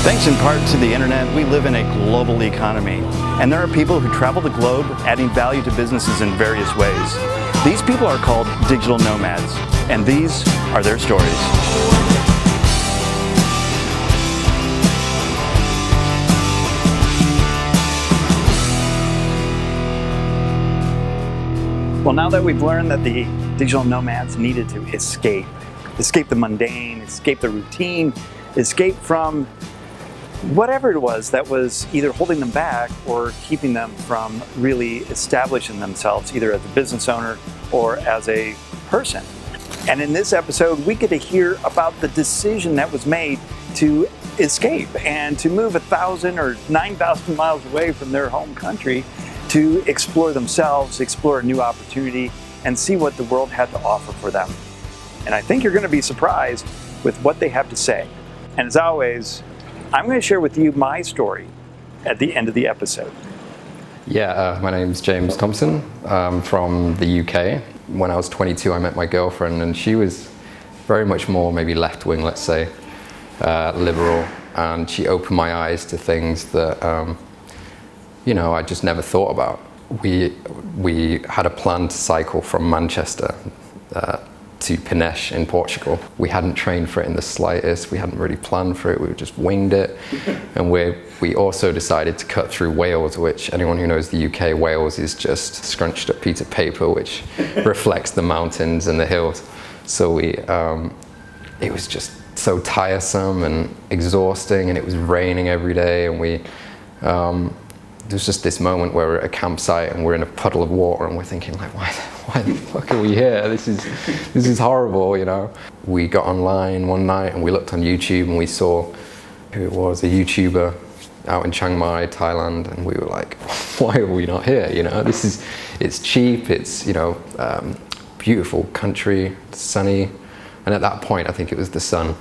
Thanks in part to the internet, we live in a global economy, and there are people who travel the globe adding value to businesses in various ways. These people are called digital nomads, and these are their stories. Well, now that we've learned that the digital nomads needed to escape the mundane, escape the routine, escape from whatever it was that was either holding them back or keeping them from really establishing themselves either as a business owner or as a person. And in this episode, we get to hear about the decision that was made to escape and to move 1,000 or 9,000 miles away from their home country to explore themselves, explore a new opportunity, and see what the world had to offer for them. And I think you're going to be surprised with what they have to say. And as always, I'm going to share with you my story at the end of the episode. Yeah, my name's James Thompson. I'm from the UK. When I was 22, I met my girlfriend, and she was very much more maybe left-wing, let's say, liberal. And she opened my eyes to things that, I just never thought about. We had a plan to cycle from Manchester to Peniche in Portugal. We hadn't trained for it in the slightest. We hadn't really planned for it. We just winged it. And we also decided to cut through Wales, which anyone who knows the UK, Wales is just a scrunched up piece of paper which reflects the mountains and the hills. So it was just so tiresome and exhausting, and it was raining every day, and there's just this moment where we're at a campsite and we're in a puddle of water and we're thinking like, why the fuck are we here? This is horrible, We got online one night and we looked on YouTube and we saw who it was, a YouTuber out in Chiang Mai, Thailand, and we were like, why are we not here? It's cheap, it's beautiful country, sunny, and at that point I think it was the sun.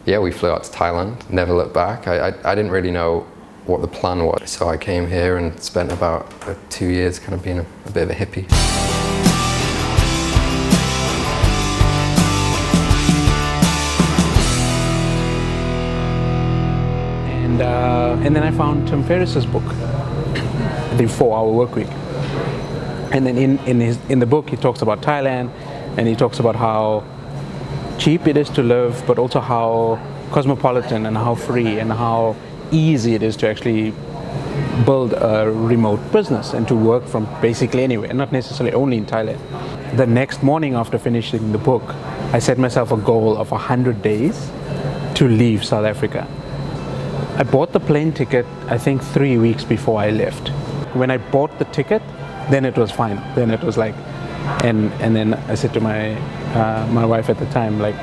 Yeah, we flew out to Thailand, never looked back. I didn't really know what the plan was. So I came here and spent about 2 years kind of being a bit of a hippie. And then I found Tim Ferriss's book, The 4-Hour Workweek. And then in the book he talks about Thailand, and he talks about how cheap it is to live, but also how cosmopolitan and how free and how easy it is to actually build a remote business and to work from basically anywhere, not necessarily only in Thailand. The next morning after finishing the book, I set myself a goal of 100 days to leave South Africa. I bought the plane ticket, I think 3 weeks before I left. When I bought the ticket, then it was fine. Then it was like, and then I said to my wife at the time, like,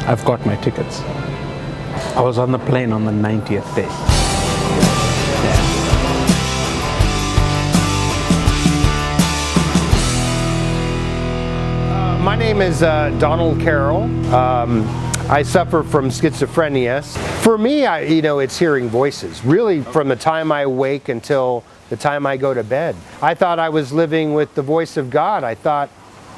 I've got my tickets. I was on the plane on the 90th day. My name is Donald Carroll. I suffer from schizophrenia. For me, it's hearing voices, really from the time I wake until the time I go to bed. I thought I was living with the voice of God. I thought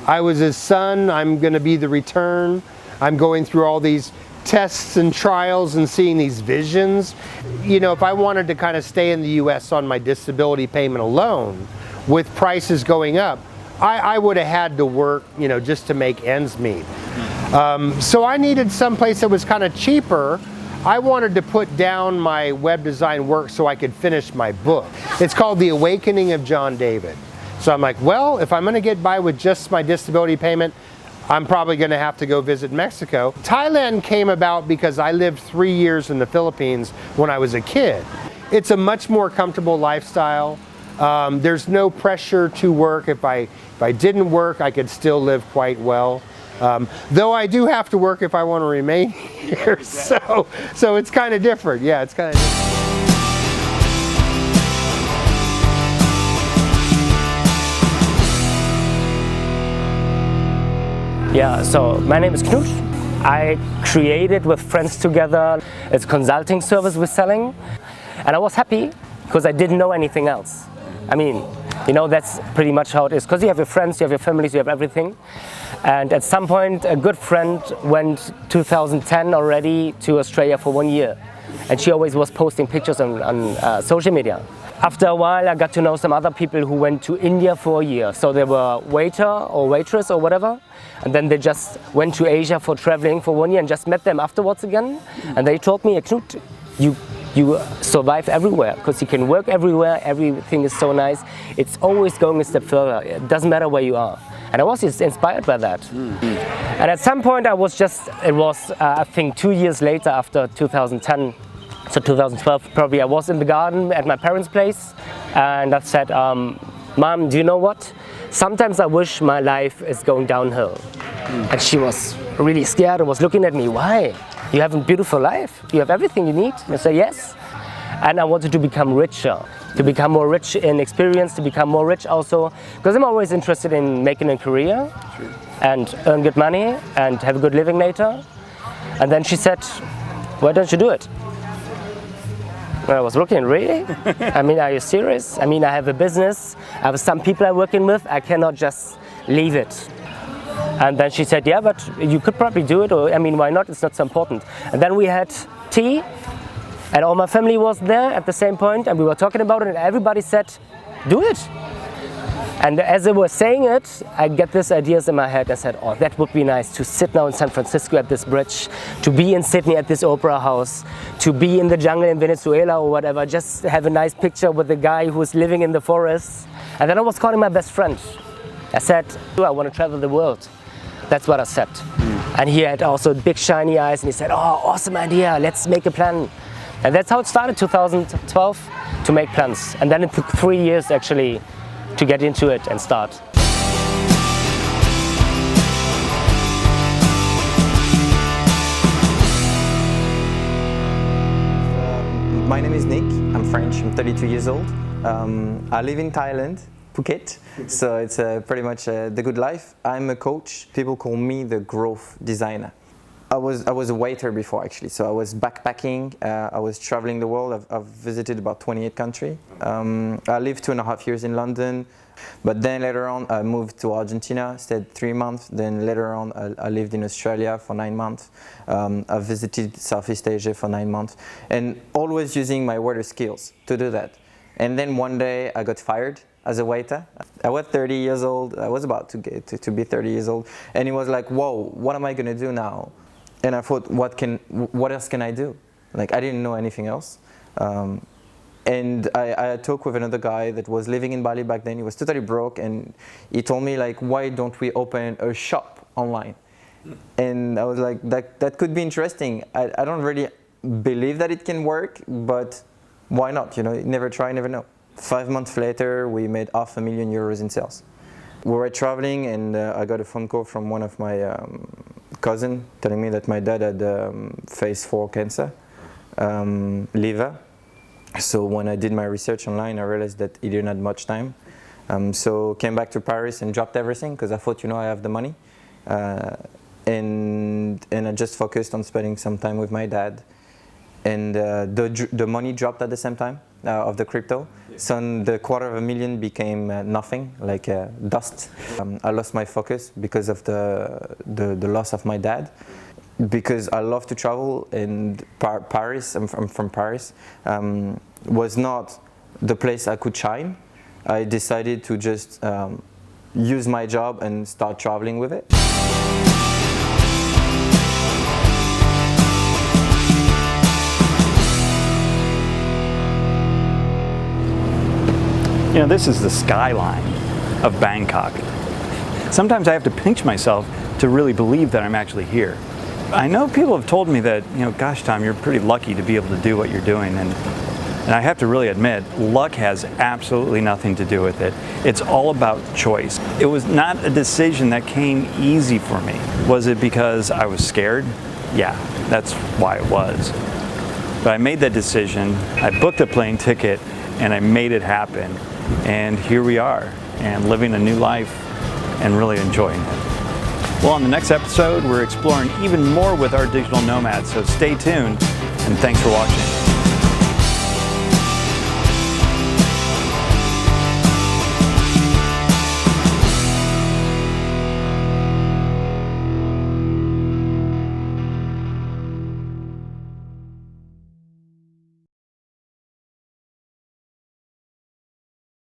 I was his son. I'm going to be the return. I'm going through all these tests and trials and seeing these visions. If I wanted to kind of stay in the US on my disability payment alone, with prices going up, I would have had to work, just to make ends meet. So I needed someplace that was kind of cheaper. I wanted to put down my web design work so I could finish my book. It's called The Awakening of John David. So I'm like, well, if I'm going to get by with just my disability payment, I'm probably going to have to go visit Mexico. Thailand came about because I lived 3 years in the Philippines when I was a kid. It's a much more comfortable lifestyle. There's no pressure to work. If I didn't work, I could still live quite well. Though I do have to work if I want to remain here. So it's kind of different. Yeah, it's kind of different. Yeah, so my name is Knut. I created with friends together. It's a consulting service we're selling. And I was happy because I didn't know anything else. I mean, that's pretty much how it is. Because you have your friends, you have your families, you have everything. And at some point, a good friend went 2010 already to Australia for 1 year. and she always was posting pictures on social media. After a while, I got to know some other people who went to India for a year. So they were waiter or waitress or whatever, and then they just went to Asia for traveling for 1 year and just met them afterwards again. And they told me, Knut, you survive everywhere because you can work everywhere. Everything is so nice. It's always going a step further. It doesn't matter where you are. And I was just inspired by that. And at some point, it was I think 2 years later, after 2010. So 2012, probably, I was in the garden at my parents' place, and I said, Mom, do you know what? Sometimes I wish my life is going downhill. And she was really scared and was looking at me. Why? You have a beautiful life. You have everything you need. And I said, yes. And I wanted to become richer, to become more rich in experience, to become more rich also, because I'm always interested in making a career and earn good money and have a good living later. And then she said, why don't you do it? I was looking, really? I mean, are you serious? I mean, I have a business, I have some people I'm working with, I cannot just leave it. And then she said, yeah, but you could probably do it, or I mean, why not? It's not so important. And then we had tea, and all my family was there at the same point, and we were talking about it, and everybody said, do it. And as I was saying it, I get these ideas in my head. I said, oh, that would be nice to sit now in San Francisco at this bridge, to be in Sydney at this opera house, to be in the jungle in Venezuela or whatever, just have a nice picture with the guy who's living in the forest. And then I was calling my best friend. I said, I want to travel the world. That's what I said. And he had also big shiny eyes, and he said, oh, awesome idea, let's make a plan. And that's how it started, 2012, to make plans. And then it took 3 years actually to get into it and start. My name is Nick, I'm French, I'm 32 years old. I live in Thailand, Phuket, so it's pretty much the good life. I'm a coach, people call me the growth designer. I was a waiter before actually, so I was backpacking, I was traveling the world, I've visited about 28 countries. I lived 2.5 years in London, but then later on I moved to Argentina, stayed 3 months, then later on I lived in Australia for 9 months. I visited Southeast Asia for 9 months, and always using my waiter skills to do that. And then one day I got fired as a waiter. I was 30 years old, I was about to be 30 years old, and it was like, whoa, what am I gonna do now? And I thought, what else can I do? Like, I didn't know anything else. And I talked with another guy that was living in Bali back then. He was totally broke, and he told me, like, why don't we open a shop online? And I was like, that could be interesting. I don't really believe that it can work, but why not? You know, never try, never know. 5 months later, we made €500,000 in sales. We were traveling, and I got a phone call from one of my cousin telling me that my dad had phase 4 cancer, liver. So when I did my research online, I realized that he didn't have much time. So came back to Paris and dropped everything because I thought, you know, I have the money. And I just focused on spending some time with my dad. And the money dropped at the same time of the crypto. So the $250,000 became nothing, like dust. I lost my focus because of the loss of my dad. Because I love to travel, and Paris, I'm from Paris, was not the place I could shine. I decided to just use my job and start traveling with it. You know, this is the skyline of Bangkok. Sometimes I have to pinch myself to really believe that I'm actually here. I know people have told me that, you know, gosh, Tom, you're pretty lucky to be able to do what you're doing. And I have to really admit, luck has absolutely nothing to do with it. It's all about choice. It was not a decision that came easy for me. Was it because I was scared? Yeah, that's why it was. But I made that decision, I booked a plane ticket, and I made it happen. And here we are, and living a new life and really enjoying it. Well, on the next episode, we're exploring even more with our digital nomads, so stay tuned, and thanks for watching.